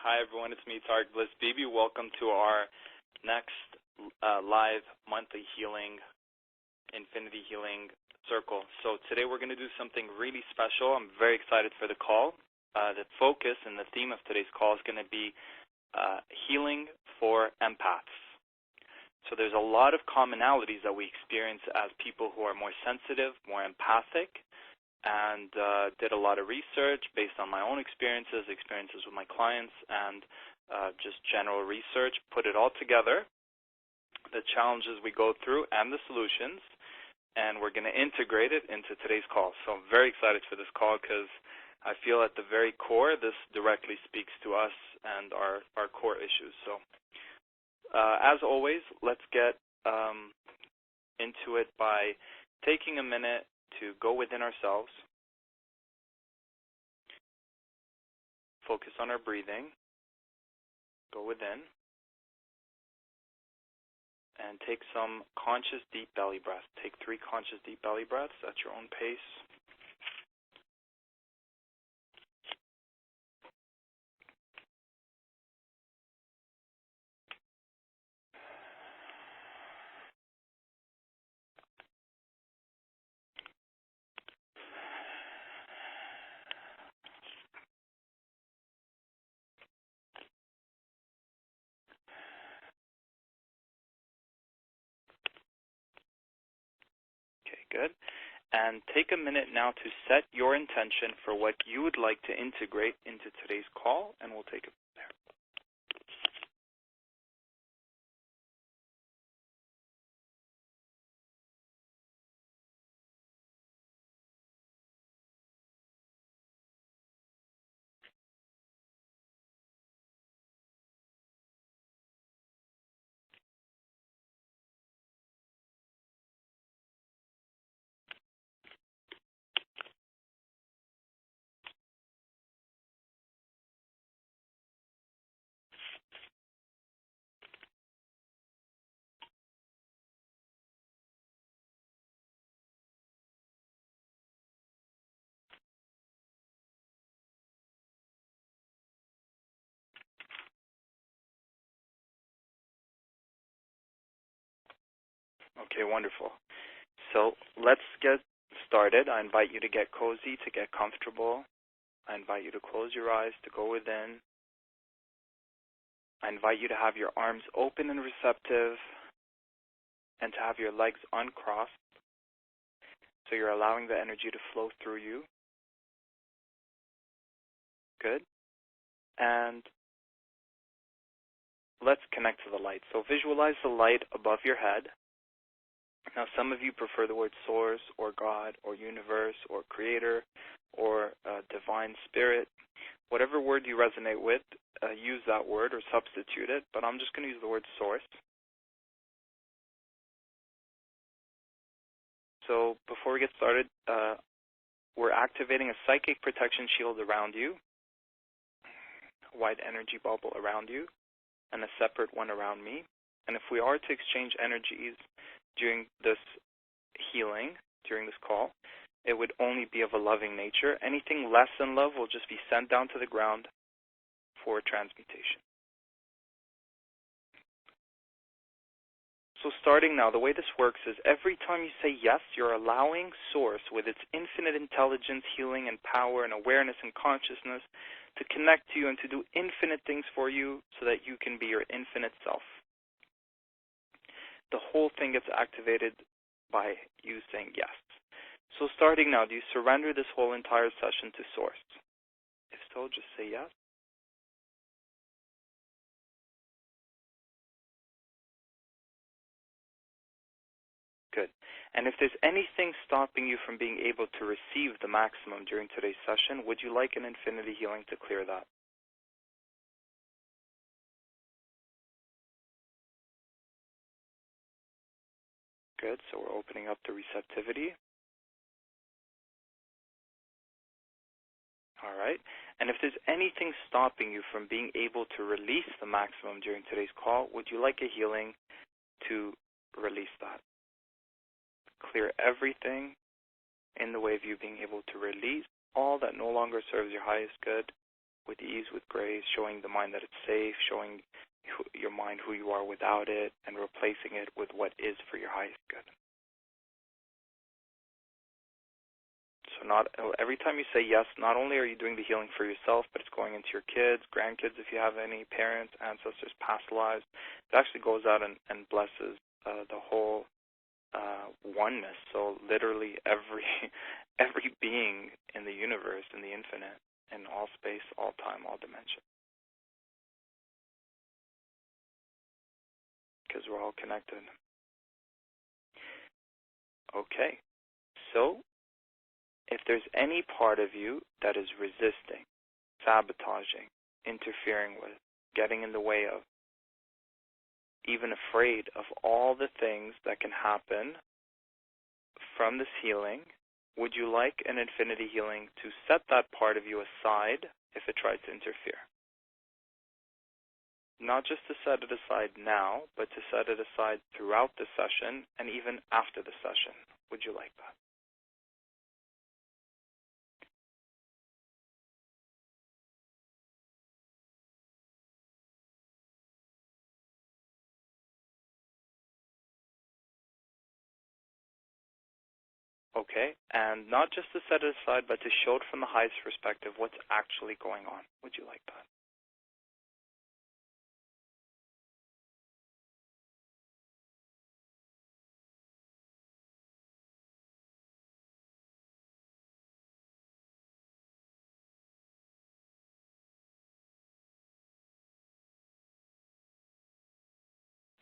Hi, everyone. It's me, Tarek Bliss BB. Welcome to our next live monthly healing, infinity healing circle. So today we're going to do something really special. I'm very excited for the call. The focus and the theme of today's call is going to be healing for empaths. So there's a lot of commonalities that we experience as people who are more sensitive, more empathic, and did a lot of research based on my own experiences with my clients, and just general research, put it all together, the challenges we go through and the solutions, and we're going to integrate it into today's call. So I'm very excited for this call because I feel at the very core this directly speaks to us and our core issues. So as always, let's get into it by taking a minute to go within ourselves, focus on our breathing, go within, and take some conscious deep belly breaths. Take 3 conscious deep belly breaths at your own pace. Good. And take a minute now to set your intention for what you would like to integrate into today's call, and we'll take it from there. Okay, wonderful. So let's get started. I invite you to get cozy, to get comfortable. I invite you to close your eyes, to go within. I invite you to have your arms open and receptive and to have your legs uncrossed, so you're allowing the energy to flow through you. Good. And let's connect to the light. So visualize the light above your head. Now, some of you prefer the word source or God or universe or creator or divine spirit. Whatever word you resonate with, use that word or substitute it, but I'm just going to use the word source. So before we get started, we're activating a psychic protection shield around you, a white energy bubble around you, and a separate one around me. And if we are to exchange energies during this healing, during this call, it would only be of a loving nature. Anything less than love will just be sent down to the ground for transmutation. So starting now, the way this works is every time you say yes, you're allowing Source with its infinite intelligence, healing, and power, and awareness and consciousness to connect to you and to do infinite things for you so that you can be your infinite self. The whole thing gets activated by you saying yes. So starting now, do you surrender this whole entire session to Source? If so, just say yes. Good. And if there's anything stopping you from being able to receive the maximum during today's session, would you like an infinity healing to clear that? Good. So we're opening up the receptivity. All right. And if there's anything stopping you from being able to release the maximum during today's call, would you like a healing to release that? Clear everything in the way of you being able to release all that no longer serves your highest good with ease, with grace, showing the mind that it's safe, showing your mind who you are without it, and replacing it with what is for your highest good. So every time you say yes, not only are you doing the healing for yourself, but it's going into your kids, grandkids, if you have any, parents, ancestors, past lives. It actually goes out and blesses the whole oneness. So literally every being in the universe, in the infinite, in all space, all time, all dimension. Because we're all connected. Okay. So if there's any part of you that is resisting, sabotaging, interfering with, getting in the way of, even afraid of all the things that can happen from this healing, would you like an infinity healing to set that part of you aside if it tries to interfere? Not just to set it aside now, but to set it aside throughout the session and even after the session. Would you like that? Okay, and not just to set it aside, but to show it from the highest perspective what's actually going on. Would you like that?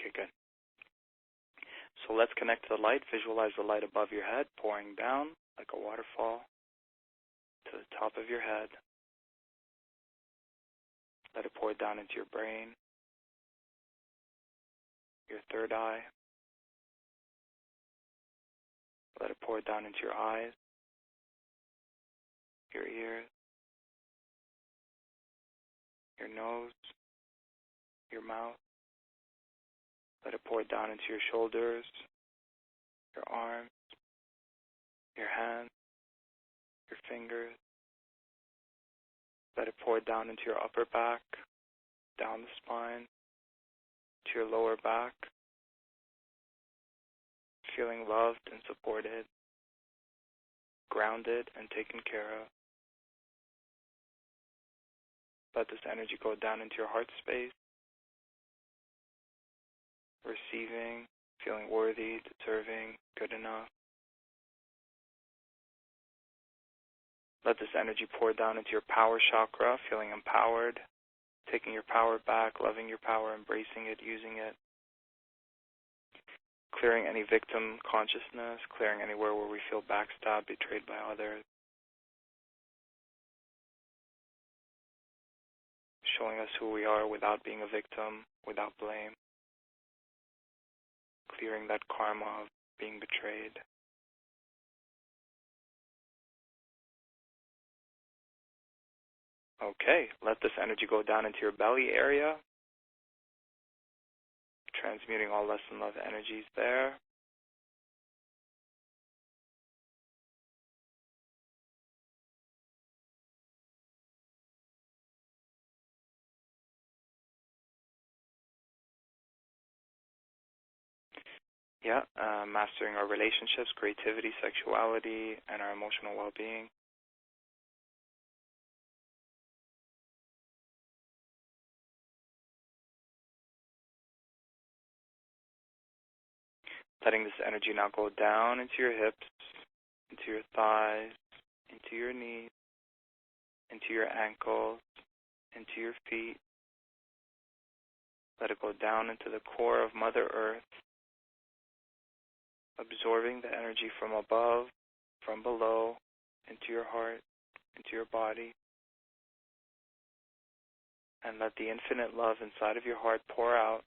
Okay, good. So let's connect to the light. Visualize the light above your head, pouring down like a waterfall to the top of your head. Let it pour down into your brain, your third eye. Let it pour down into your eyes, your ears, your nose, your mouth. Let it pour down into your shoulders, your arms, your hands, your fingers. Let it pour down into your upper back, down the spine, to your lower back, feeling loved and supported, grounded and taken care of. Let this energy go down into your heart space, receiving, feeling worthy, deserving, good enough. Let this energy pour down into your power chakra, feeling empowered, taking your power back, loving your power, embracing it, using it. Clearing any victim consciousness, clearing anywhere where we feel backstabbed, betrayed by others. Showing us who we are without being a victim, without blame. Clearing that karma of being betrayed. Okay, let this energy go down into your belly area, transmuting all less than love energies there. Mastering our relationships, creativity, sexuality, and our emotional well-being. Letting this energy now go down into your hips, into your thighs, into your knees, into your ankles, into your feet. Let it go down into the core of Mother Earth, absorbing the energy from above, from below, into your heart, into your body. And let the infinite love inside of your heart pour out.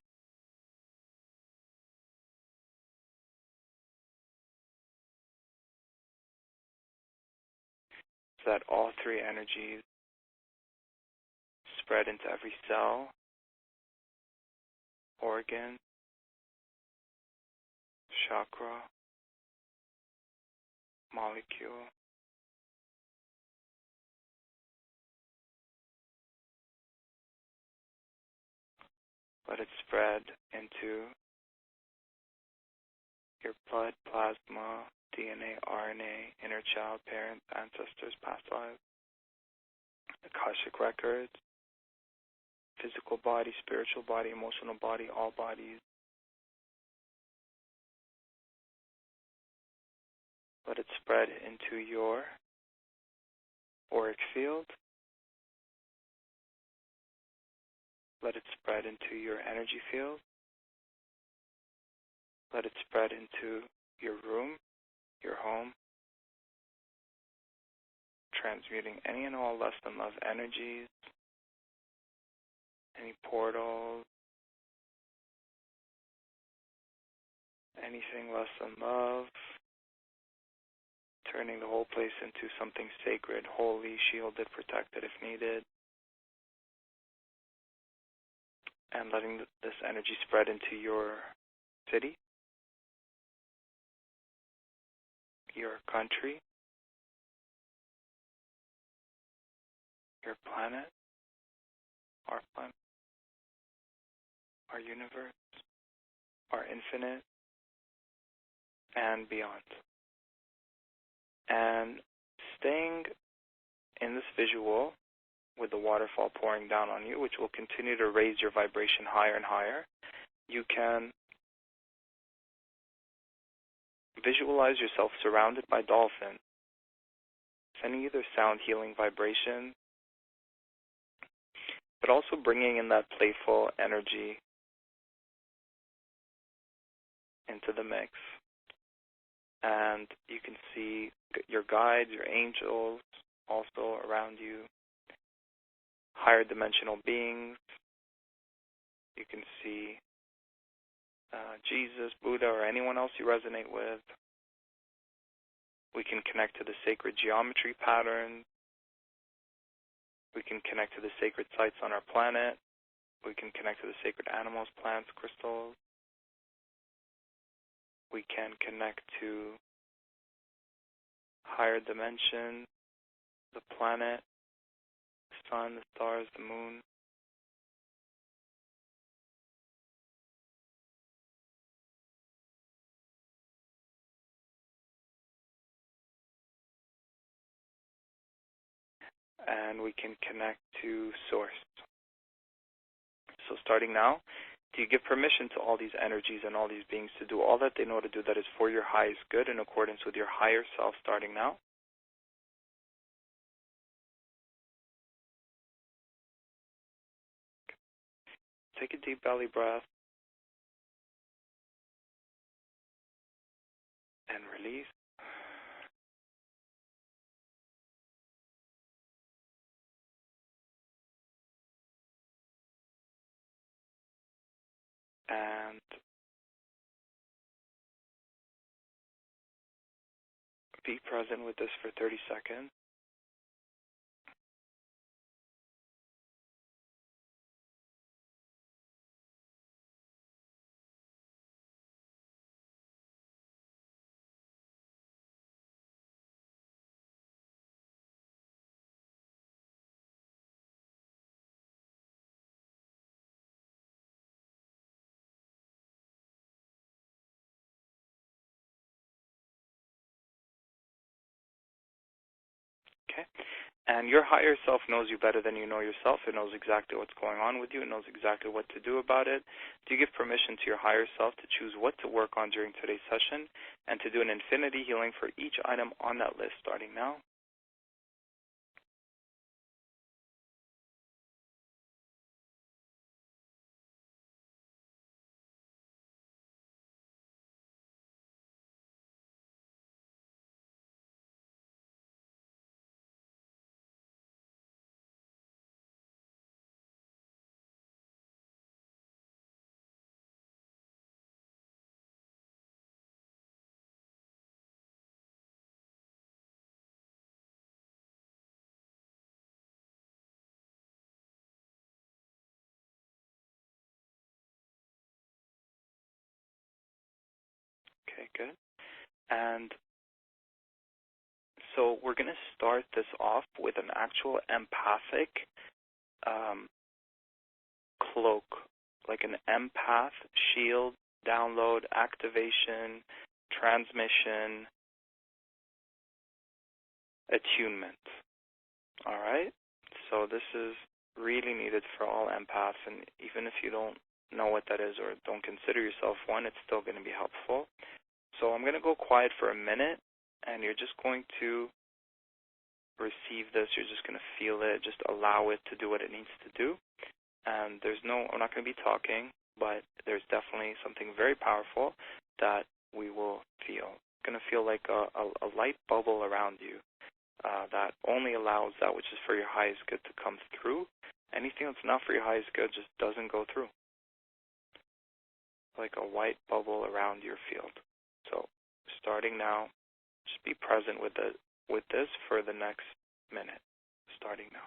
So that all three energies spread into every cell, organ, chakra, molecule, Let it spread into your blood, plasma, DNA, RNA, inner child, parents, ancestors, past lives, Akashic records, physical body, spiritual body, emotional body, all bodies. Let it spread into your auric field. Let it spread into your energy field. Let it spread into your room, your home, transmuting any and all less than love energies, any portals, anything less than love, turning the whole place into something sacred, holy, shielded, protected if needed, and letting this energy spread into your city, your country, your planet, our universe, our infinite, and beyond. And staying in this visual with the waterfall pouring down on you, which will continue to raise your vibration higher and higher, you can visualize yourself surrounded by dolphins, sending you their sound healing vibration, but also bringing in that playful energy into the mix. And you can see your guides, your angels also around you, higher dimensional beings. You can see Jesus, Buddha, or anyone else you resonate with. We can connect to the sacred geometry patterns. We can connect to the sacred sites on our planet. We can connect to the sacred animals, plants, crystals. We can connect to higher dimension, the planet, the sun, the stars, the moon. And we can connect to Source. So starting now, do you give permission to all these energies and all these beings to do all that they know to do that is for your highest good in accordance with your higher self starting now? Take a deep belly breath and release. And be present with this for 30 seconds. Okay? And your higher self knows you better than you know yourself. It knows exactly what's going on with you. It knows exactly what to do about it. Do you give permission to your higher self to choose what to work on during today's session and to do an infinity healing for each item on that list starting now? Okay, good. And so we're going to start this off with an actual empathic cloak like an empath shield, download, activation, transmission, attunement. All right? So this is really needed for all empaths, and even if you don't know what that is or don't consider yourself one, it's still going to be helpful. So I'm going to go quiet for a minute, and you're just going to receive this. You're just going to feel it. Just allow it to do what it needs to do. And I'm not going to be talking, but there's definitely something very powerful that we will feel. It's going to feel like a light bubble around you that only allows that which is for your highest good to come through. Anything that's not for your highest good just doesn't go through. Like a white bubble around your field. So starting now, just be present with this for the next minute. Starting now.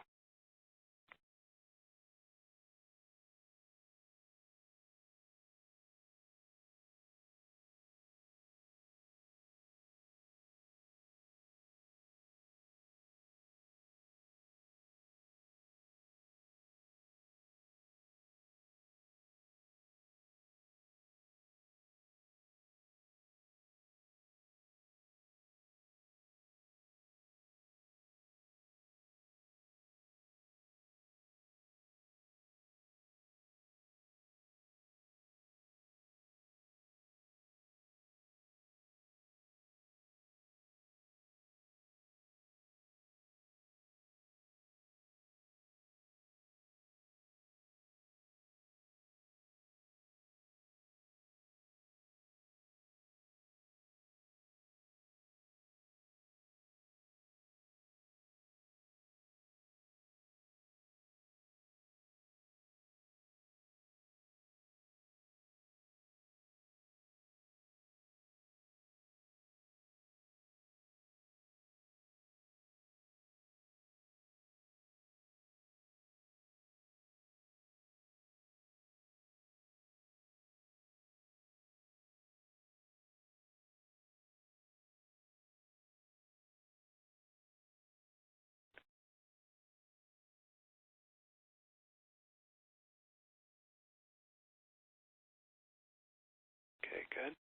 Okay, good.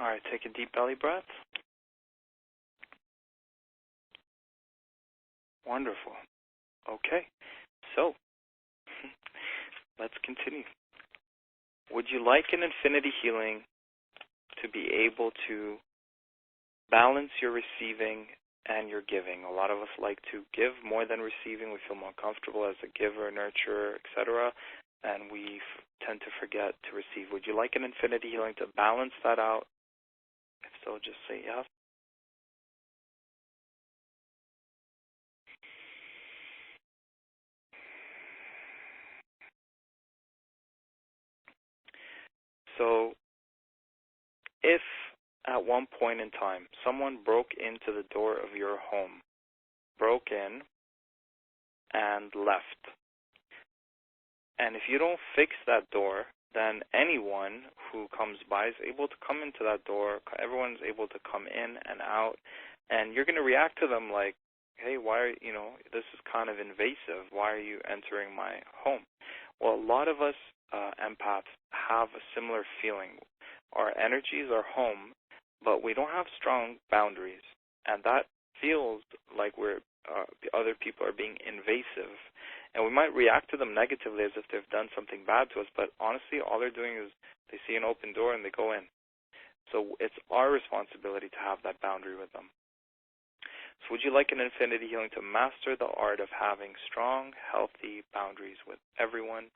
All right, take a deep belly breath. Wonderful. Okay, so let's continue. Would you like an infinity healing to be able to balance your receiving and your giving? A lot of us like to give more than receiving. We feel more comfortable as a giver, nurturer, etc., and we tend to forget to receive. Would you like an infinity healing to balance that out? If so, just say yes. So if at one point in time someone broke into the door of your home, broke in and left, and if you don't fix that door, then anyone who comes by is able to come into that door. Everyone's able to come in and out, and you're going to react to them like, hey, why are this is kind of invasive. Why are you entering my home? Well, a lot of us empaths have a similar feeling. Our energies are home, but we don't have strong boundaries, and that feels like the other people are being invasive. And we might react to them negatively as if they've done something bad to us, but honestly, all they're doing is they see an open door and they go in. So it's our responsibility to have that boundary with them. So would you like an infinity healing to master the art of having strong, healthy boundaries with everyone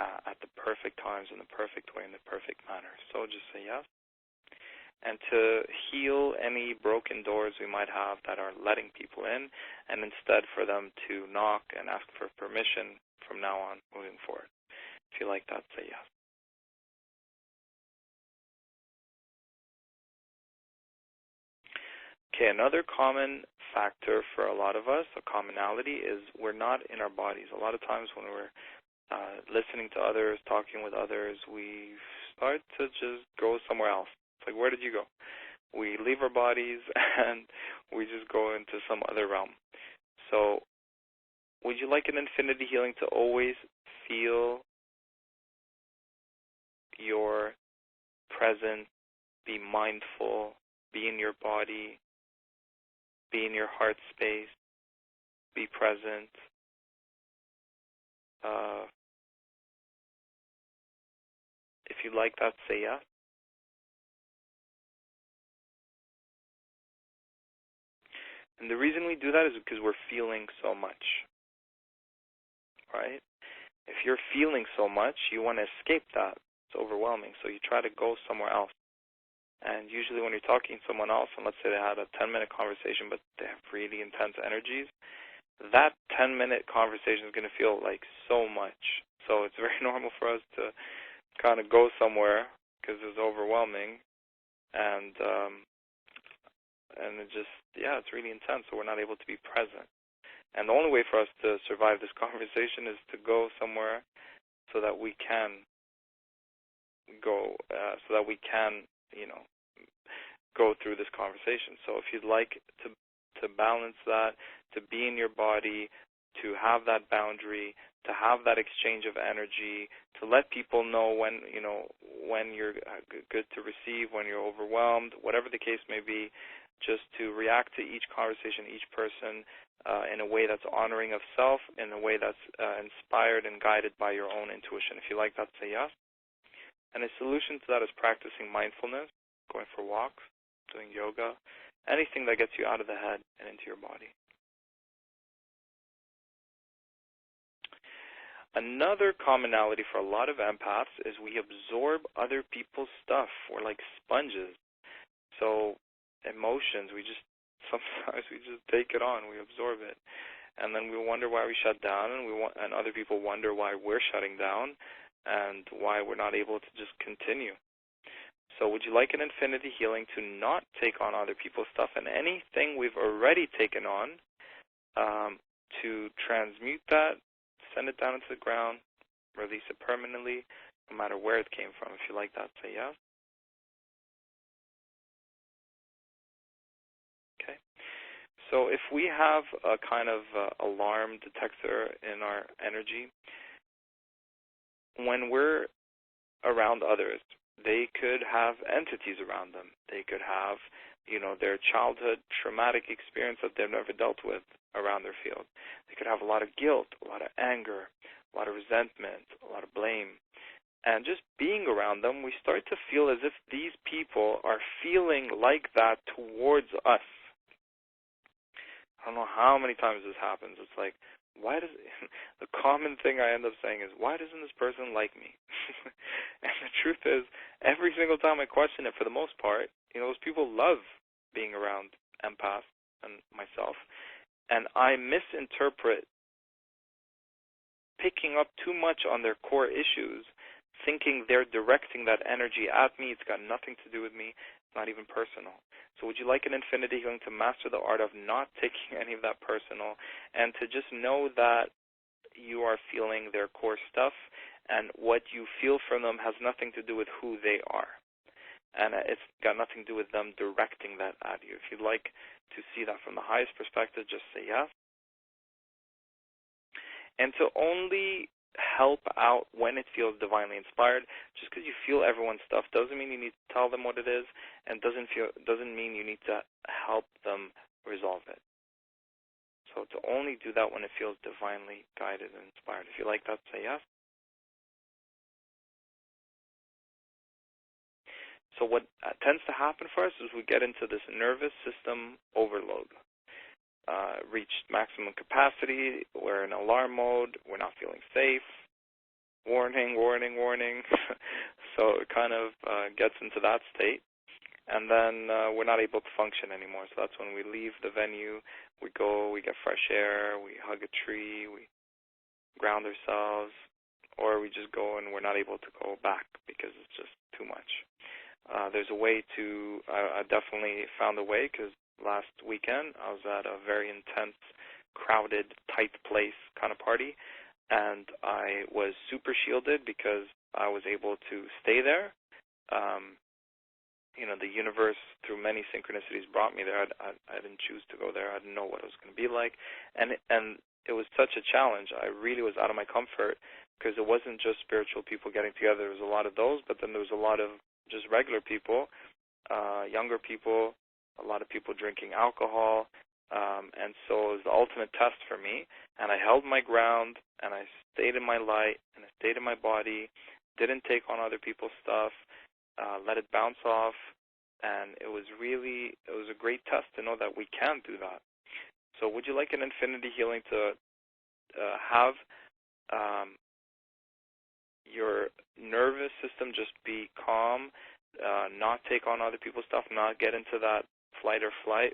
at the perfect times, in the perfect way, in the perfect manner? So just say yes. And to heal any broken doors we might have that are letting people in, and instead for them to knock and ask for permission from now on moving forward. If you like that, say yes. Okay, another common factor for a lot of us, a commonality, is we're not in our bodies. A lot of times when we're listening to others, talking with others, we start to just go somewhere else. It's like, where did you go? We leave our bodies and we just go into some other realm. So Would you like an infinity healing to always feel your present, be mindful, be in your body, be in your heart space, be present? If you like that, say yes. And the reason we do that is because we're feeling so much, right? If you're feeling so much, you want to escape that. It's overwhelming, so you try to go somewhere else. And usually when you're talking to someone else, and let's say they had a 10-minute conversation, but they have really intense energies, that 10-minute conversation is going to feel like so much. So it's very normal for us to kind of go somewhere because it's overwhelming, and it just, it's really intense, so we're not able to be present. And the only way for us to survive this conversation is to go somewhere so that we can go, go through this conversation. So if you'd like to balance that, to be in your body, to have that boundary, to have that exchange of energy, to let people know when you're good to receive, when you're overwhelmed, whatever the case may be, just to react to each conversation, each person in a way that's honoring of self, in a way that's inspired and guided by your own intuition. If you like that, say yes. And a solution to that is practicing mindfulness, going for walks, doing yoga, anything that gets you out of the head and into your body. Another commonality for a lot of empaths is we absorb other people's stuff. We're like sponges. So emotions, sometimes we just take it on, we absorb it. And then we wonder why we shut down, and other people wonder why we're shutting down and why we're not able to just continue. So would you like an infinity healing to not take on other people's stuff, and anything we've already taken on, to transmute that, send it down into the ground, release it permanently, no matter where it came from? If you like that, say yes. Okay. So if we have a kind of alarm detector in our energy, when we're around others, they could have entities around them. They could have, their childhood traumatic experience that they've never dealt with around their field. They could have a lot of guilt, a lot of anger, a lot of resentment, a lot of blame. And just being around them, we start to feel as if these people are feeling like that towards us. I don't know how many times this happens. It's like, the common thing I end up saying is, why doesn't this person like me? And the truth is, every single time I question it, for the most part, those people love being around empaths and myself. And I misinterpret picking up too much on their core issues, thinking they're directing that energy at me. It's got nothing to do with me. It's not even personal. So would you like an infinity healing to master the art of not taking any of that personal, and to just know that you are feeling their core stuff, and what you feel from them has nothing to do with who they are. And it's got nothing to do with them directing that at you. If you'd like to see that from the highest perspective, just say yes. And to only help out when it feels divinely inspired. Just because you feel everyone's stuff doesn't mean you need to tell them what it is, and doesn't mean you need to help them resolve it. So to only do that when it feels divinely guided and inspired. If you like that, say yes. So what tends to happen for us is we get into this nervous system overload. Reached maximum capacity, we're in alarm mode, we're not feeling safe, warning, warning, warning. So it kind of gets into that state, and then we're not able to function anymore. So that's when we leave the venue, we go, we get fresh air, we hug a tree, we ground ourselves, or we just go and we're not able to go back because it's just too much. There's a way to, I definitely found a way, because last weekend I was at a very intense, crowded, tight place kind of party, and I was super shielded because I was able to stay there. The universe, through many synchronicities, brought me there. I didn't choose to go there. I didn't know what it was going to be like. And it was such a challenge. I really was out of my comfort because it wasn't just spiritual people getting together. There was a lot of those, but then there was a lot of just regular people, younger people, a lot of people drinking alcohol, and so it was the ultimate test for me. And I held my ground, and I stayed in my light, and I stayed in my body, didn't take on other people's stuff, let it bounce off, and it was a great test to know that we can do that. So would you like an infinity healing to have your nervous system just be calm, not take on other people's stuff, not get into that fight or flight,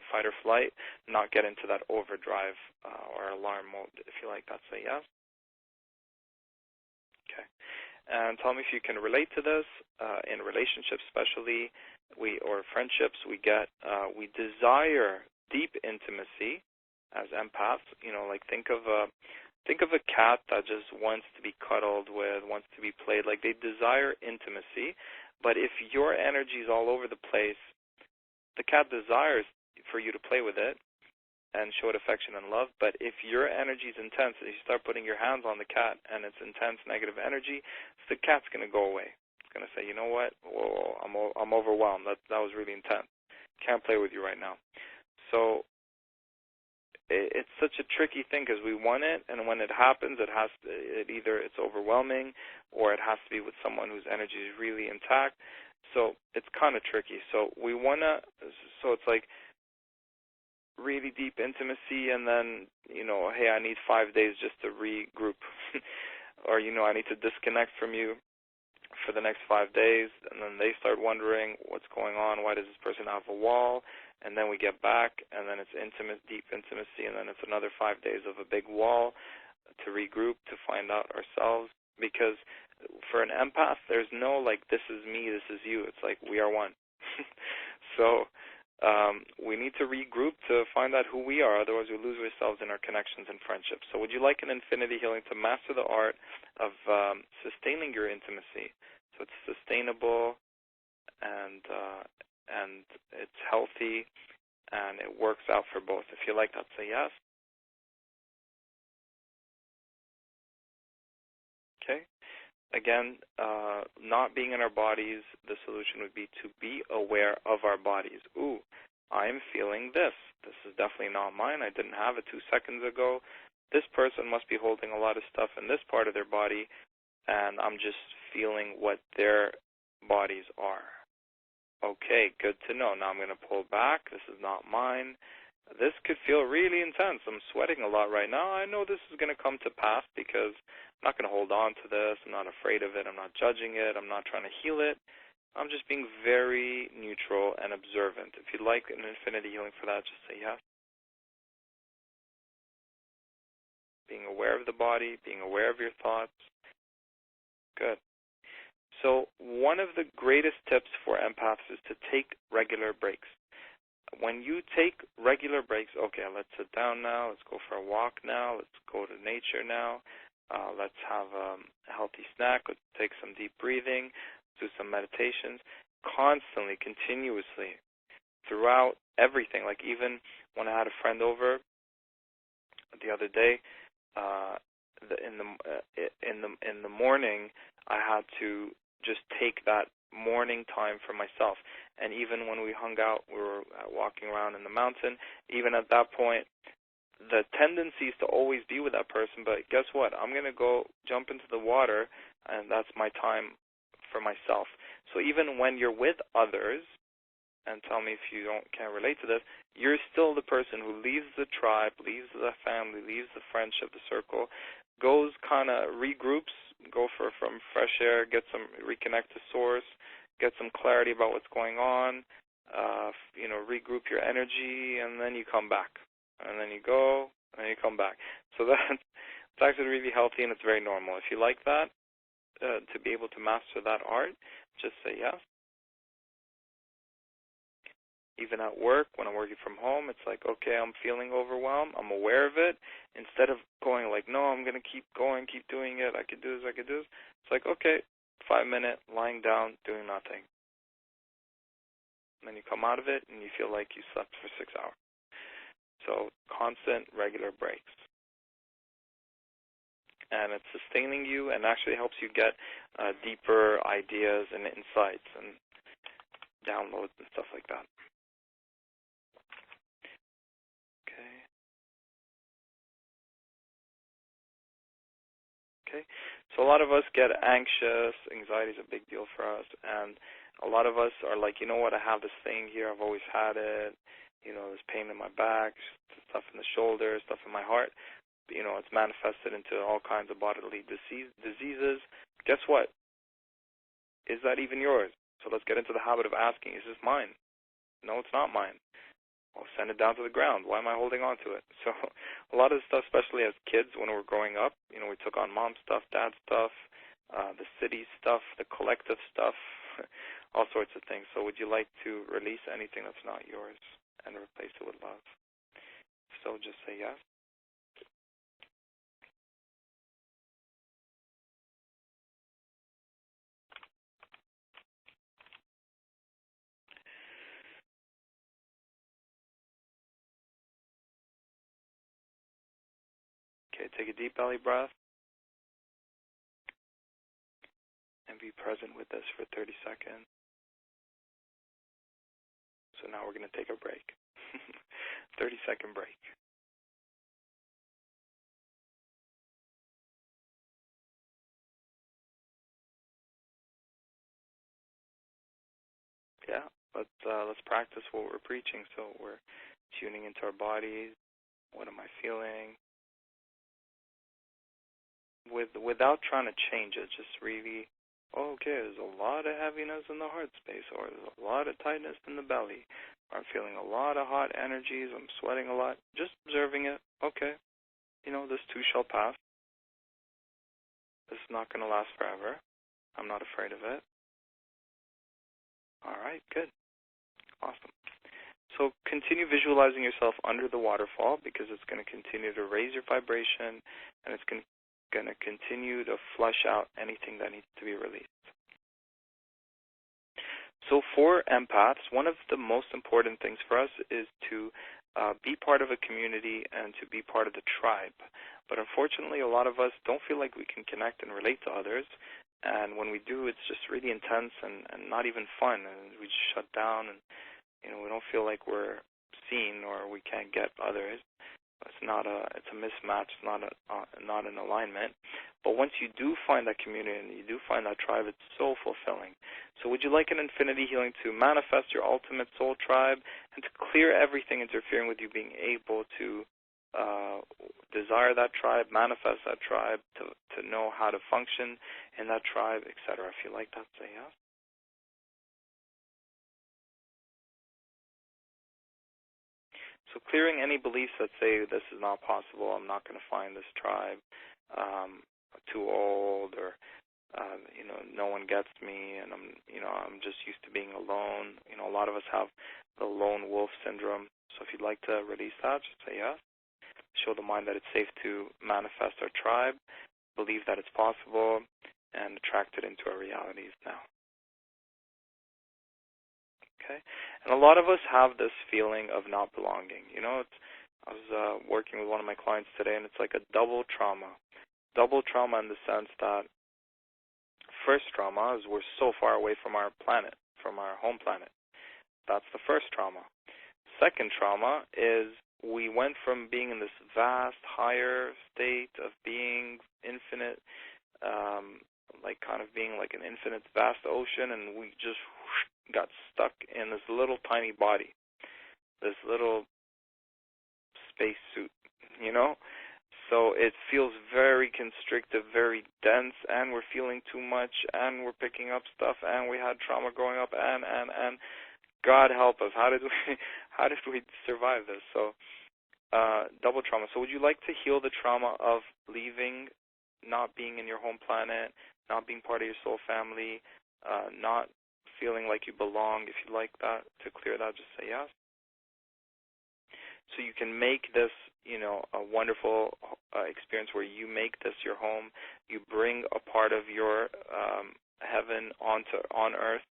not get into that overdrive or alarm mode? If you like that, say yes. Okay. And tell me if you can relate to this. In relationships especially, or friendships, we desire deep intimacy as empaths. Like think of a cat that just wants to be cuddled with, wants to be played. Like they desire intimacy, but if your energy is all over the place, the cat desires for you to play with it and show it affection and love. But if your energy is intense, and you start putting your hands on the cat and it's intense negative energy, the cat's going to go away. It's going to say, you know what? Whoa, I'm overwhelmed. That was really intense. Can't play with you right now. So it's such a tricky thing because we want it, and when it happens, either it's overwhelming or it has to be with someone whose energy is really intact. So it's kind of tricky. So it's like really deep intimacy, and then, hey, I need 5 days just to regroup. Or, I need to disconnect from you for the next 5 days, and then they start wondering what's going on, why does this person have a wall? And then we get back, and then it's deep intimacy, and then it's another 5 days of a big wall to regroup, to find out ourselves. Because for an empath, there's no like, this is me, this is you. It's like we are one. So we need to regroup to find out who we are. Otherwise, we lose ourselves in our connections and friendships. So would you like an infinity healing to master the art of sustaining your intimacy? So it's sustainable, and it's healthy, and it works out for both. If you like that, say yes. Okay. Again, not being in our bodies, the solution would be to be aware of our bodies. Ooh, I'm feeling this. This is definitely not mine. I didn't have it 2 seconds ago. This person must be holding a lot of stuff in this part of their body, and I'm just feeling what their bodies are. Okay, good to know. Now I'm going to pull back. This is not mine. This could feel really intense. I'm sweating a lot right now. I know this is going to come to pass because I'm not going to hold on to this. I'm not afraid of it. I'm not judging it. I'm not trying to heal it. I'm just being very neutral and observant. If you'd like an infinity healing for that, just say yes. Being aware of the body, being aware of your thoughts. Good. So one of the greatest tips for empaths is to take regular breaks. When you take regular breaks, okay, let's sit down now, let's go for a walk now, let's go to nature now, let's have a healthy snack, let's take some deep breathing, do some meditations, constantly, continuously, throughout everything. Like even when I had a friend over the other day, in the morning, I had to just take that morning time for myself. And even when we hung out, we were walking around in the mountain, even at that point, the tendency is to always be with that person, but guess what? I'm going to go jump into the water, and that's my time for myself. So even when you're with others, and tell me if you can't relate to this, you're still the person who leaves the tribe, leaves the family, leaves the friendship, the circle, goes kind of regroups, go for some fresh air, reconnect to source, get some clarity about what's going on, regroup your energy, and then you come back. And then you go, and then you come back. So it's actually really healthy, and it's very normal. If you like that, to be able to master that art, just say yes. Even at work, when I'm working from home, it's like, okay, I'm feeling overwhelmed. I'm aware of it. Instead of going like, no, I'm going to keep going, keep doing it. I could do this, I could do this. It's like, okay, 5 minutes, lying down, doing nothing. And then you come out of it, and you feel like you slept for 6 hours. So constant, regular breaks. and it's sustaining you and actually helps you get deeper ideas and insights and downloads and stuff like that. Okay. So a lot of us get anxious. Anxiety is a big deal for us, and a lot of us are like, you know what, I have this thing here, I've always had it, this pain in my back, stuff in the shoulders, stuff in my heart. It's manifested into all kinds of bodily diseases. Guess what? Is that even yours? So let's get into the habit of asking, is this mine? No, it's not mine. I'll send it down to the ground. Why am I holding on to it? So a lot of the stuff, especially as kids when we were growing up, we took on mom's stuff, dad's stuff, the city stuff, the collective stuff, all sorts of things. So would you like to release anything that's not yours and replace it with love? If so, just say yes. Okay, take a deep belly breath and be present with this for 30 seconds. So now we're going to take a break. 30-second break. Yeah, let's practice what we're preaching. So we're tuning into our bodies. What am I feeling? Without trying to change it, just really, okay, there's a lot of heaviness in the heart space, or there's a lot of tightness in the belly. I'm feeling a lot of hot energies. I'm sweating a lot. Just observing it. Okay, this too shall pass. This is not going to last forever. I'm not afraid of it. All right, good. Awesome. So continue visualizing yourself under the waterfall, because it's going to continue to raise your vibration, and it's going to continue to flush out anything that needs to be released. So for empaths, one of the most important things for us is to be part of a community and to be part of the tribe. But unfortunately, a lot of us don't feel like we can connect and relate to others. And when we do, it's just really intense and not even fun. And we just shut down, and we don't feel like we're seen, or we can't get others. It's a mismatch. It's not an alignment. But once you do find that community and you do find that tribe, it's so fulfilling. So would you like an infinity healing to manifest your ultimate soul tribe and to clear everything interfering with you being able to desire that tribe, manifest that tribe, to know how to function in that tribe, etc.? If you like that, say yes. So clearing any beliefs that say this is not possible, I'm not going to find this tribe, too old, or no one gets me, and I'm just used to being alone. A lot of us have the lone wolf syndrome. So if you'd like to release that, just say yes. Show the mind that it's safe to manifest our tribe, believe that it's possible, and attract it into our realities now. Okay? And a lot of us have this feeling of not belonging. I was working with one of my clients today, and it's like a double trauma. Double trauma in the sense that first trauma is we're so far away from our planet, from our home planet. That's the first trauma. Second trauma is we went from being in this vast, higher state of being infinite, like kind of being like an infinite, vast ocean, and we just got stuck in this little tiny body, this little space suit, So it feels very constrictive, very dense, and we're feeling too much, and we're picking up stuff, and we had trauma growing up, and God help us. How did we survive this? So double trauma. So would you like to heal the trauma of leaving, not being in your home planet, not being part of your soul family, not feeling like you belong? If you like that, to clear that, just say yes. So you can make this, a wonderful experience where you make this your home. You bring a part of your heaven on earth.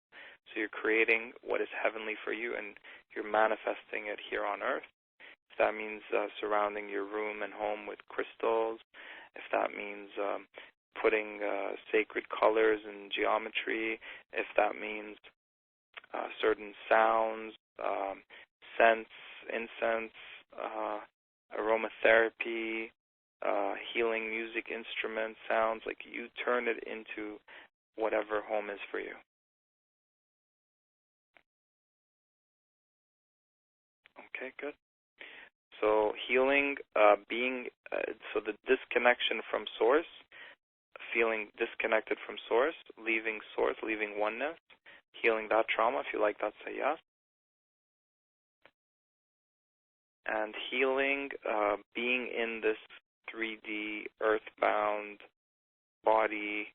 So you're creating what is heavenly for you, and you're manifesting it here on earth. if that means surrounding your room and home with crystals, if that means putting sacred colors and geometry, if that means certain sounds, scents, incense, aromatherapy, healing music instruments, sounds, like you turn it into whatever home is for you. Okay, good. So healing, so the disconnection from source, feeling disconnected from source, leaving oneness, healing that trauma. If you like that, say yes. And healing, being in this 3D earthbound body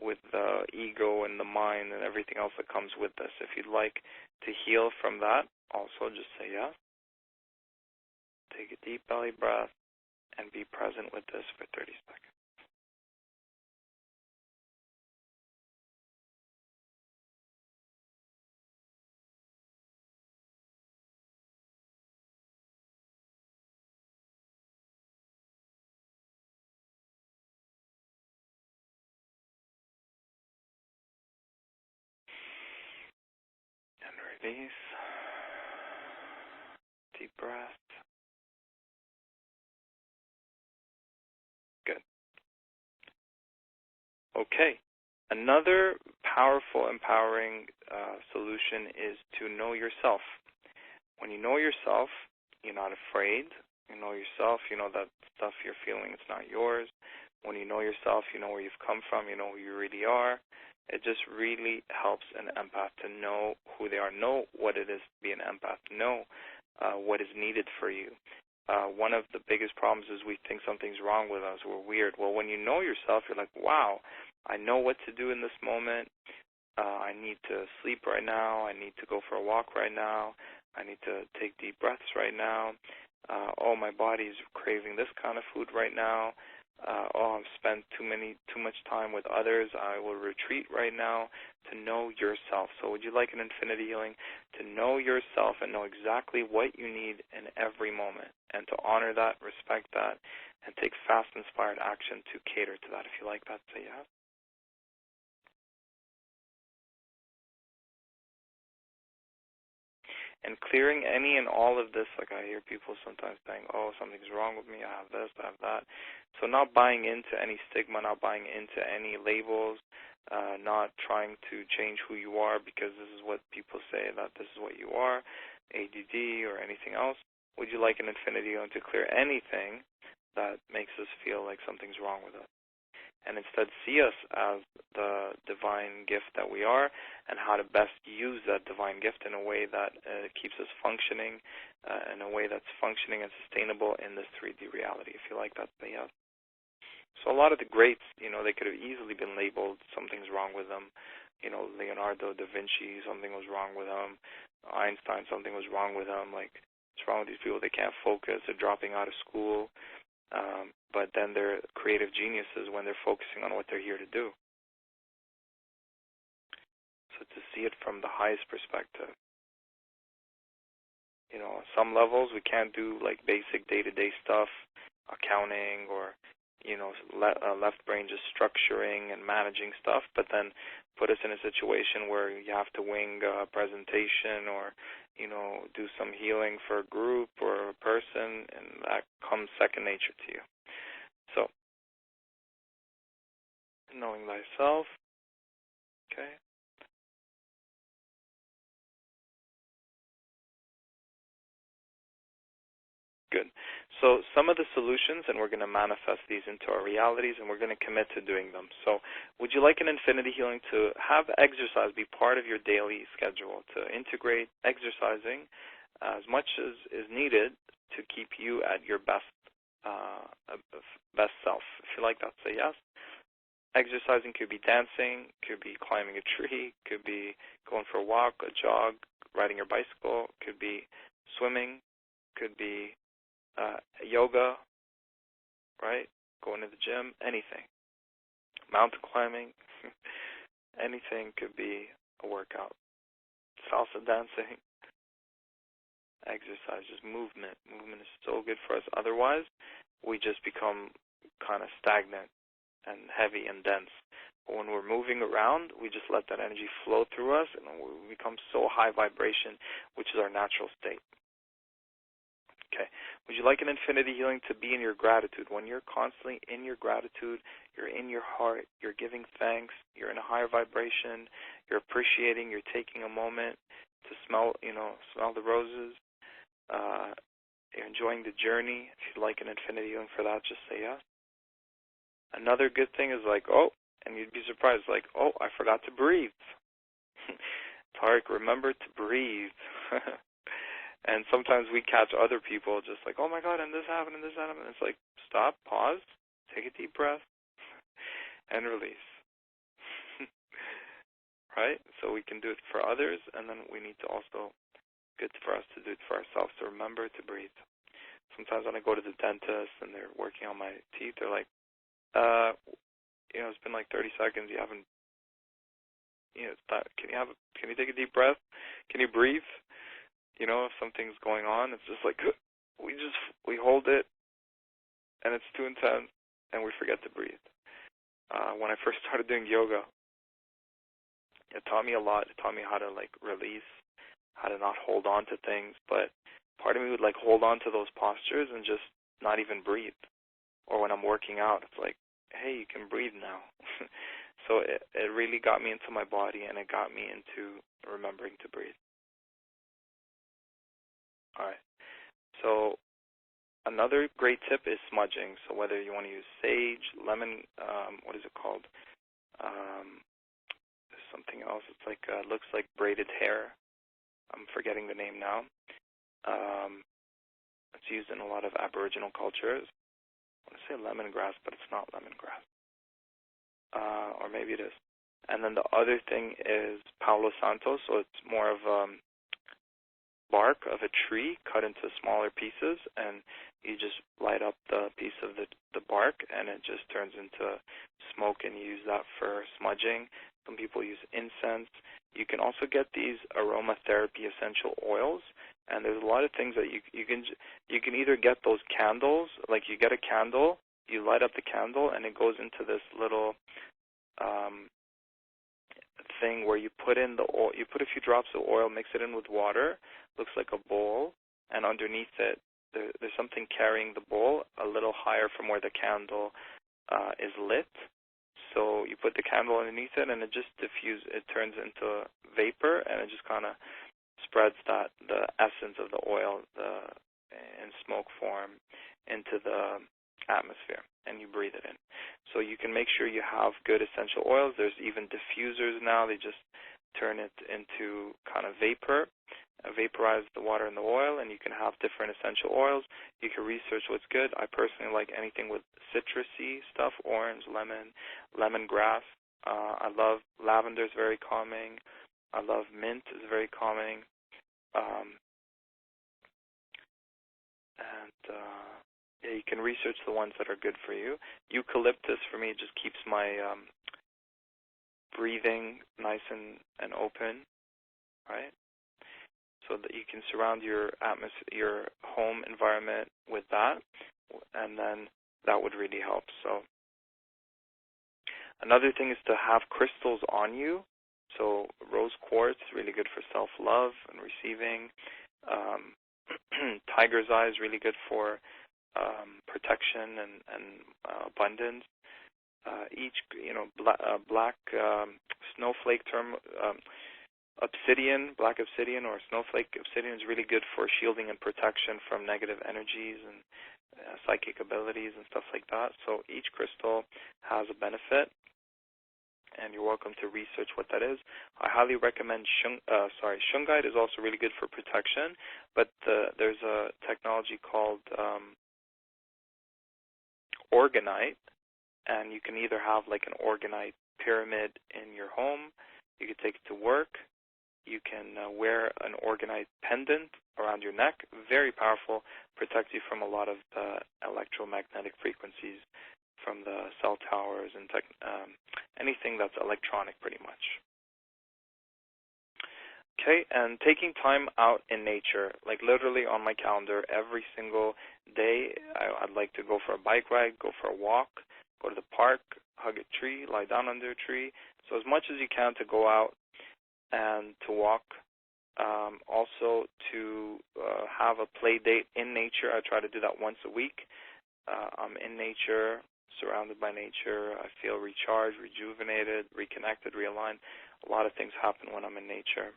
with the ego and the mind and everything else that comes with this. If you'd like to heal from that, also just say yes. Take a deep belly breath and be present with this for 30 seconds. And release. Deep breath. Good. Okay. Another powerful, empowering solution is to know yourself. When you know yourself, you're not afraid. You know yourself, you know that stuff you're feeling, it's not yours. When you know yourself, you know where you've come from, you know who you really are. It just really helps an empath to know who they are, know what it is to be an empath, know what is needed for you. One of the biggest problems is we think something's wrong with us, we're weird. Well, when you know yourself, you're like, wow, I know what to do in this moment. I need to sleep right now. I need to go for a walk right now. I need to take deep breaths right now. Oh, my body's craving this kind of food right now. I've spent too much time with others. I will retreat right now. To know yourself. So would you like an infinity healing? To know yourself and know exactly what you need in every moment, and to honor that, respect that, and take fast, inspired action to cater to that. If you like that, say yes. And clearing any and all of this, like I hear people sometimes saying, oh, something's wrong with me, I have this, I have that. So not buying into any stigma, not buying into any labels, not trying to change who you are because this is what people say, that this is what you are, ADD or anything else. Would you like an infinity healing to clear anything that makes us feel like something's wrong with us? And instead see us as the divine gift that we are, and how to best use that divine gift in a way that keeps us functioning, in a way that's functioning and sustainable in this 3D reality. If you like that, say yes. So a lot of the greats, they could have easily been labeled, something's wrong with them. Leonardo da Vinci, something was wrong with him. Einstein, something was wrong with him. Like, what's wrong with these people? They can't focus. They're dropping out of school. But then they're creative geniuses when they're focusing on what they're here to do. So to see it from the highest perspective. On some levels we can't do like basic day-to-day stuff, accounting or, left brain just structuring and managing stuff, but then put us in a situation where you have to wing a presentation or, do some healing for a group or a person, and that comes second nature to you. So, knowing thyself, okay. Good. So some of the solutions, and we're going to manifest these into our realities, and we're going to commit to doing them. So would you like an infinity healing to have exercise be part of your daily schedule, to integrate exercising as much as is needed to keep you at your best self? If you like that, say yes. Exercising could be dancing, could be climbing a tree, could be going for a walk, a jog, riding your bicycle, could be swimming, could be yoga, right? Going to the gym, anything. Mountain climbing, anything could be a workout. Salsa dancing. exercise, just movement. Movement is so good for us. Otherwise, we just become kind of stagnant and heavy and dense. But when we're moving around, we just let that energy flow through us, and we become so high vibration, which is our natural state. Okay. Would you like an infinity healing to be in your gratitude? When you're constantly in your gratitude, you're in your heart, you're giving thanks, you're in a higher vibration, you're appreciating, you're taking a moment to smell the roses, you're enjoying the journey. If you'd like an infinity healing for that, just say yes. Another good thing is and you'd be surprised, I forgot to breathe. Tariq, remember to breathe. And sometimes we catch other people just oh my God, and this happened, and this happened. And it's stop, pause, take a deep breath, and release. Right? So we can do it for others, and then we need to also, good for us to do it for ourselves, to remember to breathe. Sometimes when I go to the dentist and they're working on my teeth, they're it's been 30 seconds, you haven't, can you take a deep breath? Can you breathe? If something's going on, it's just we hold it, and it's too intense, and we forget to breathe. When I first started doing yoga, it taught me a lot. It taught me how to release, how to not hold on to things. But part of me would hold on to those postures and just not even breathe. Or when I'm working out, it's hey, you can breathe now. So it really got me into my body, and it got me into remembering to breathe. All right. So another great tip is smudging. So whether you want to use sage, lemon, what is it called? There's something else. It's looks like braided hair. I'm forgetting the name now. It's used in a lot of Aboriginal cultures. I want to say lemongrass, but it's not lemongrass. Or maybe it is. And then the other thing is Palo Santo. So it's more of bark of a tree cut into smaller pieces, and you just light up the piece of the bark, and it just turns into smoke, and you use that for smudging. Some people use incense. You can also get these aromatherapy essential oils, and there's a lot of things that you can either get those candles, you get a candle, you light up the candle, and it goes into this little thing where you put in the oil, you put a few drops of oil, mix it in with water, looks like a bowl, and underneath it there's something carrying the bowl a little higher from where the candle is lit. So you put the candle underneath it, and it just it turns into vapor, and it just kind of spreads the essence of the oil in smoke form into the atmosphere, and you breathe it in. So you can make sure you have good essential oils. There's even diffusers now. They just turn it into kind of vapor, vaporize the water and the oil, and you can have different essential oils. You can research what's good. I personally like anything with citrusy stuff, orange, lemon, lemongrass. I love lavender, is very calming. I love mint, is very calming. Yeah, you can research the ones that are good for you. Eucalyptus, for me, just keeps my breathing nice and open, right? So that you can surround your your home environment with that, and then that would really help. So another thing is to have crystals on you. So rose quartz, really good for self-love and receiving. Tiger's eye is really good for protection and abundance. Black snowflake obsidian, black obsidian or snowflake obsidian is really good for shielding and protection from negative energies and psychic abilities and stuff like that. So each crystal has a benefit, and you're welcome to research what that is. I highly recommend shungite is also really good for protection, but there's a technology called organite, and you can either have an organite pyramid in your home, you can take it to work, you can wear an organite pendant around your neck, very powerful, protects you from a lot of electromagnetic frequencies from the cell towers and anything that's electronic pretty much. Okay, and taking time out in nature, like literally on my calendar every single day. I'd like to go for a bike ride, go for a walk, go to the park, hug a tree, lie down under a tree. So as much as you can to go out and to walk. Also to have a play date in nature. I try to do that once a week. I'm in nature, surrounded by nature. I feel recharged, rejuvenated, reconnected, realigned. A lot of things happen when I'm in nature.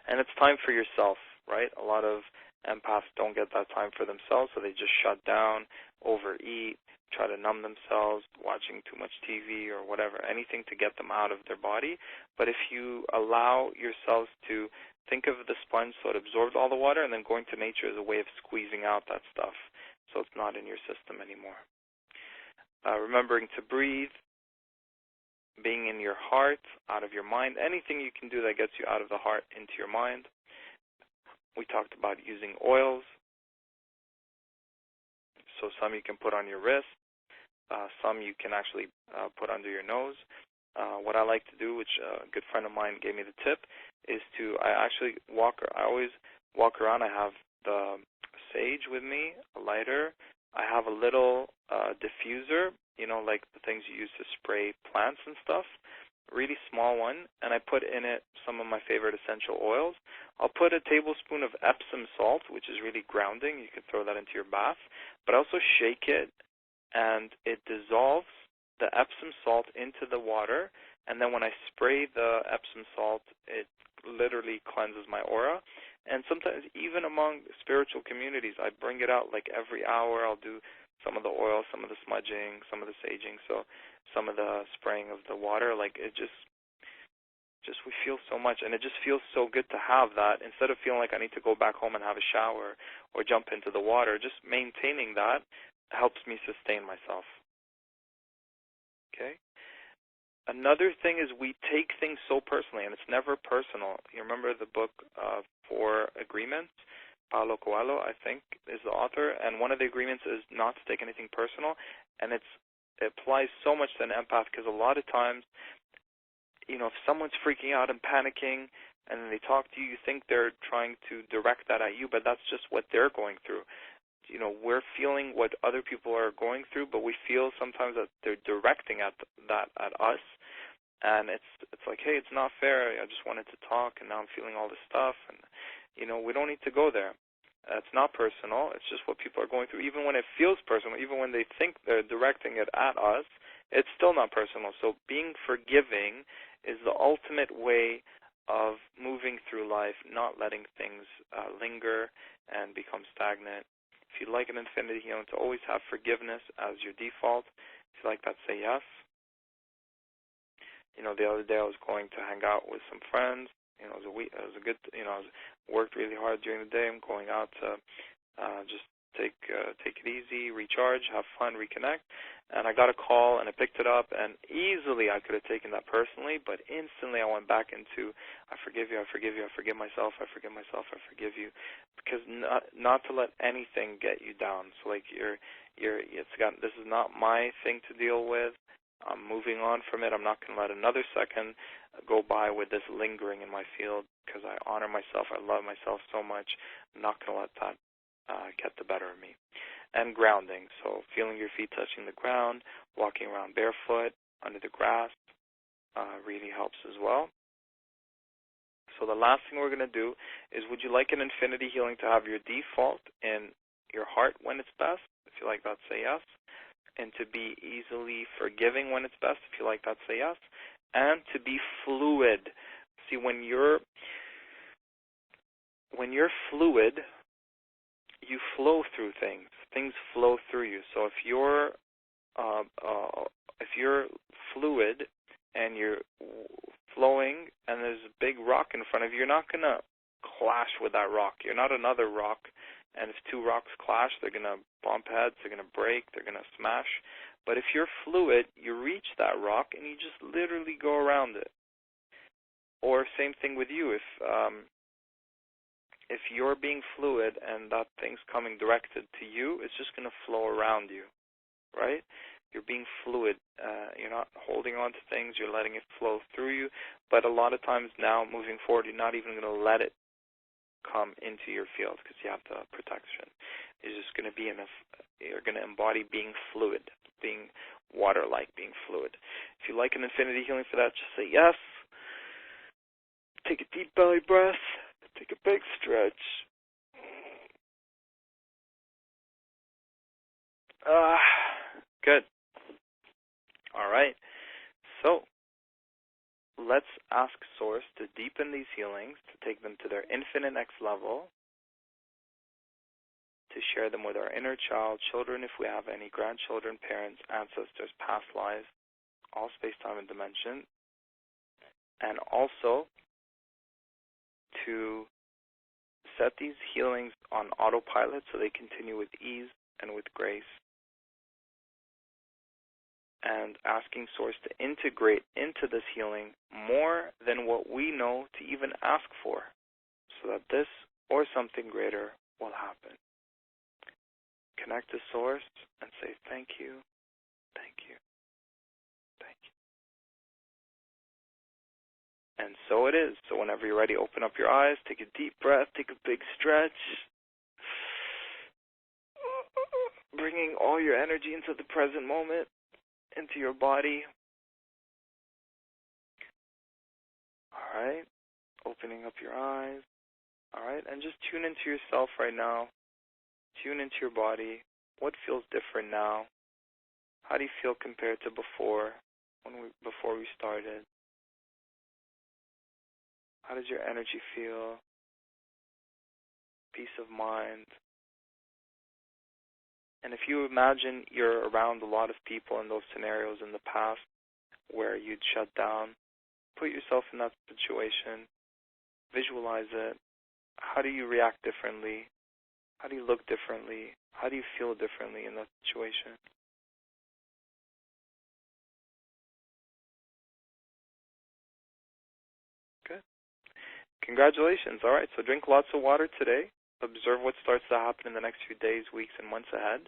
And it's time for yourself, right? A lot of empaths don't get that time for themselves, so they just shut down, overeat, try to numb themselves, watching too much TV or whatever, anything to get them out of their body. But if you allow yourselves to think of the sponge so it absorbs all the water, and then going to nature is a way of squeezing out that stuff so it's not in your system anymore. Remembering to breathe, being in your heart, out of your mind, anything you can do that gets you out of the heart into your mind. We talked about using oils. So some you can put on your wrist, some you can actually put under your nose. What I like to do, which a good friend of mine gave me the tip, is I always walk around. I have the sage with me, a lighter. I have a little diffuser, like the things you use to spray plants and stuff, really small one, and I put in it some of my favorite essential oils. I'll put a tablespoon of Epsom salt, which is really grounding. You can throw that into your bath, but I also shake it, and it dissolves the Epsom salt into the water, and then when I spray the Epsom salt, it literally cleanses my aura. And sometimes even among spiritual communities, I bring it out like every hour. I'll do some of the oil, some of the smudging, some of the saging, so some of the spraying of the water. Like it just we feel so much, and it just feels so good to have that instead of feeling like I need to go back home and have a shower or jump into the water. Just maintaining that helps me sustain myself. Okay? Another thing is we take things so personally, and it's never personal. You remember the book Four Agreements? Paulo Coelho, I think, is the author, and one of the agreements is not to take anything personal, and it applies so much to an empath because a lot of times, if someone's freaking out and panicking and then they talk to you, you think they're trying to direct that at you, but that's just what they're going through. We're feeling what other people are going through, but we feel sometimes that they're directing that at us, and it's like, hey, it's not fair. I just wanted to talk, and now I'm feeling all this stuff, and we don't need to go there. It's not personal. It's just what people are going through. Even when it feels personal, even when they think they're directing it at us, it's still not personal. So being forgiving is the ultimate way of moving through life, not letting things linger and become stagnant. If you'd like an infinity healing, to always have forgiveness as your default. If you like that, say yes. The other day I was going to hang out with some friends. It was a good. I worked really hard during the day. I'm going out to just take it easy, recharge, have fun, reconnect. And I got a call, and I picked it up, and easily I could have taken that personally, but instantly I went back into, I forgive you, I forgive you, I forgive myself, I forgive myself, I forgive you, because not to let anything get you down. So like this is not my thing to deal with. I'm moving on from it. I'm not going to let another second go by with this lingering in my field because I honor myself. I love myself so much. I'm not going to let that get the better of me. And grounding, so feeling your feet touching the ground, walking around barefoot under the grass really helps as well. So the last thing we're going to do is, would you like an infinity healing to have your default in your heart when it's best? If you like that, say yes. And to be easily forgiving when it's best, if you like that, say yes. And to be fluid. See, when you're fluid, you flow through things. Things flow through you. So if you're fluid and you're flowing and there's a big rock in front of you, you're not going to clash with that rock. You're not another rock. And if two rocks clash, they're going to bump heads, they're going to break, they're going to smash. But if you're fluid, you reach that rock and you just literally go around it. Or same thing with you. If you're being fluid and that thing's coming directed to you, it's just going to flow around you, right? You're being fluid. You're not holding on to things. You're letting it flow through you. But a lot of times now, moving forward, you're not even going to let it come into your field because you have the protection. You're just going to be you're going to embody being fluid, being water-like, being fluid. If you like an infinity healing for that, just say yes. Take a deep belly breath. Take a big stretch. Good. All right. So let's ask Source to deepen these healings, to take them to their infinite next level, to share them with our inner child, children if we have any, grandchildren, parents, ancestors, past lives, all space, time, and dimension, and also to set these healings on autopilot so they continue with ease and with grace, and asking Source to integrate into this healing more than what we know to even ask for, so that this or something greater will happen. Connect to Source and say, thank you, thank you, thank you. And so it is. So whenever you're ready, open up your eyes, take a deep breath, take a big stretch, bringing all your energy into the present moment, into your body. All right, opening up your eyes. All right, and just tune into yourself right now. Tune into your body. What feels different now? How do you feel compared to before we started? How does your energy feel? Peace of mind. And if you imagine you're around a lot of people in those scenarios in the past where you'd shut down, put yourself in that situation, visualize it. How do you react differently? How do you look differently? How do you feel differently in that situation? Good. Congratulations. All right, so drink lots of water today. Observe what starts to happen in the next few days, weeks, and months ahead.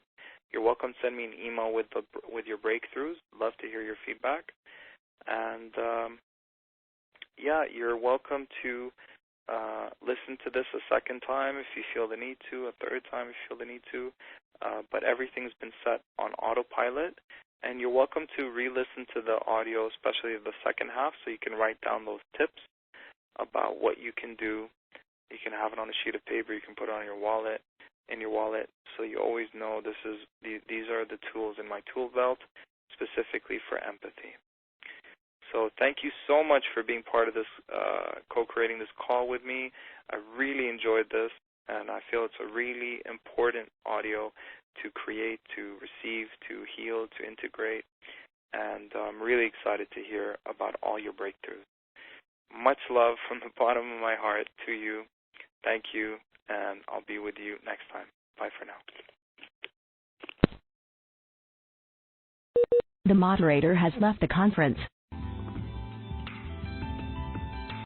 You're welcome to send me an email with your breakthroughs. Love to hear your feedback. And, you're welcome to listen to this a second time if you feel the need to, a third time if you feel the need to. But everything's been set on autopilot. And you're welcome to re-listen to the audio, especially the second half, so you can write down those tips about what you can do. You can have it on a sheet of paper. You can put it on your wallet, so you always know these are the tools in my tool belt specifically for empathy. So thank you so much for being part of this, co-creating this call with me. I really enjoyed this, and I feel it's a really important audio to create, to receive, to heal, to integrate, and I'm really excited to hear about all your breakthroughs. Much love from the bottom of my heart to you. Thank you, and I'll be with you next time. Bye for now. The moderator has left the conference.